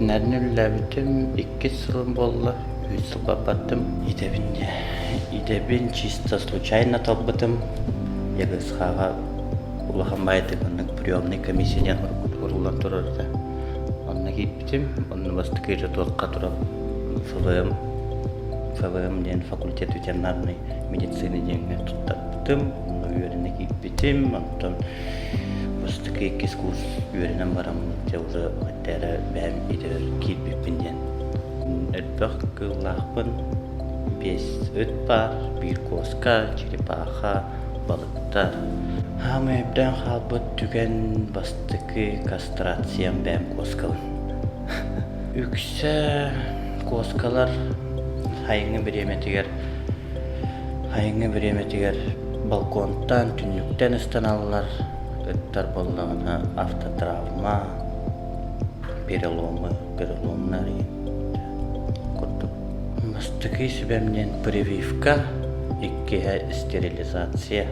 Нәрнүлләбитим 2 сылым болла, 3 сыл баппаттым. Идебин чисто случайно толбытым. Ягысхага улахамбайтыгыннык приемный комиссиядан урулан турарда. Онна киптим, онны бастыкыжа туакка турап ФВМ ден факультет ветеринарной медицины деньги туттаттым. Онны үйеріне киппитим, онтон бастыкы 2 курс үйерінен барам. Те уже өттері бәм идер киппиппин ден. Өтбақ кыллақпын, 5 өт бар, 1 коска, черепаха, балыктар. Хамы эбден халбыт түген бастыкы кастрациям бәм коскалын. Үксі коскалар хайыңы біреметігер балконтан, түнліктен ыстаналылар. Ыттар боллағына автотравма, переломнар курдук. Бастыкы сүбәмнен прививка, 2 стерилизация.